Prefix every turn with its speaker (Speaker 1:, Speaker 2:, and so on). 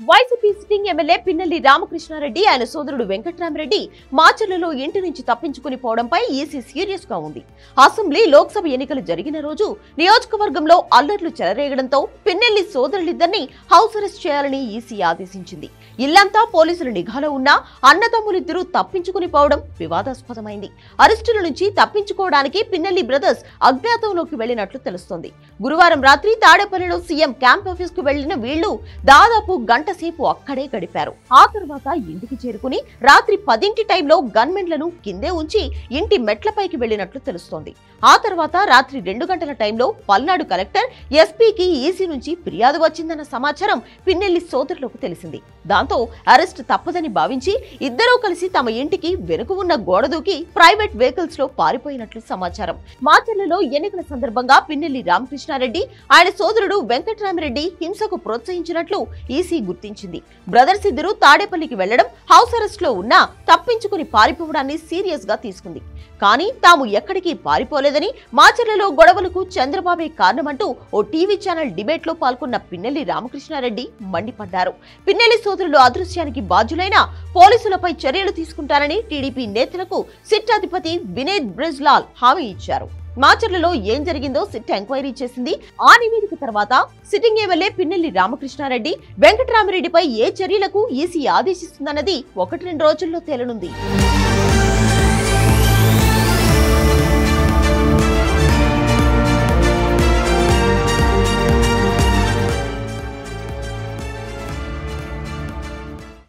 Speaker 1: YCP sitting MLA Pinnelli Ramakrishna Reddy ఆయన సోదరుడు వెంకట్రామరెడ్డి మాచర్లలో ఇంటి నుంచి తప్పించుకుని పోవడంపై ఈసీ సీరియస్ గా ఉంది. అసెంబ్లీ లోక్సభ ఎన్నికలు జరిగిన రోజు నియోజకవర్గంలో అల్లర్లు చెలరేగడంతో పిన్నెల్లి సోదరులిద్దరిని హౌస్ అరెస్ట్ చేయాలని ఈసీ ఆదేశించింది. ఇల్లంతా పోలీసుల నిఘాలో ఉన్న అన్నదమ్ములిద్దరూ తప్పించుకుని పోవడం వివాదాస్పదమైంది. అరెస్టుల నుంచి తప్పించుకోవడానికి పిన్నెల్లి బ్రదర్స్ అజ్ఞాతంలోకి వెళ్లినట్లు తెలుస్తోంది. గురువారం రాత్రి తాడేపల్లిలో సీఎం క్యాంప్ ఆఫీస్ కు వెళ్లిన వీళ్లు దాదాపు గంట సేపు అక్కడే గడిపారు. ఆ తర్వాత ఇంటికి చేరుకుని రాత్రి 10 టైంలో గన్మెన్లను కిందే ఉంచి ఇంటి మెట్లపైకి వెళ్లినట్లు తెలుస్తోంది. ఆ తర్వాత రాత్రి 2 గంటల టైంలో పల్నాడు కలెక్టర్ ఎస్పీకి ఈసీ నుంచి ఫిర్యాదు వచ్చిందన్న సమాచారం పిన్నెల్లి సోదరులకు తెలిసింది. దాంతో అరెస్ట్ తప్పదని భావించి ఇద్దరూ కలిసి తమ ఇంటికి వెనుక ఉన్న గోడ దూకి ప్రైవేట్ వెహికల్స్ లో పారిపోయినట్లు సమాచారం. మాచర్లలో ఎన్నికల సందర్భంగా పిన్నెల్లి రామకృష్ణారెడ్డి ఆయన సోదరుడు వెంకట్రామరెడ్డి హింసకు ప్రోత్సహించినట్లు ఈసీ గుర్తించింది. బ్రదర్స్ ఇద్దరు తాడేపల్లికి వెళ్లడం, హౌస్ అరెస్ట్ లో ఉన్నా తప్పించుకుని పారిపోవడాన్ని సీరియస్ గా తీసుకుంది. కానీ తాము ఎక్కడికి పారిపోలేదని, మాచర్లలో గొడవలకు చంద్రబాబే కారణమంటూ ఓ టీవీ ఛానల్ డిబేట్ లో పాల్గొన్న పిన్నెల్లి రామకృష్ణారెడ్డి మండిపడ్డారు. పిన్నెల్లి సోదరులు అదృశ్యానికి బాధ్యులైన పోలీసులపై చర్యలు తీసుకుంటారని టీడీపీ నేతలకు సిట్ అధిపతి వినోద్ బ్రిజ్లాల్ హామీ ఇచ్చారు. మాచర్లలో ఏం జరిగిందో సిట్ ఎంక్వైరీ చేసింది. ఆ నివేదిక తర్వాత సిట్టింగ్ ఎమ్మెల్యే పిన్నెల్లి రామకృష్ణారెడ్డి, వెంకట్రామరెడ్డిపై ఏ చర్యలకు ఈసీ ఆదేశిస్తుందన్నది 1-2 రోజుల్లో తేలనుంది.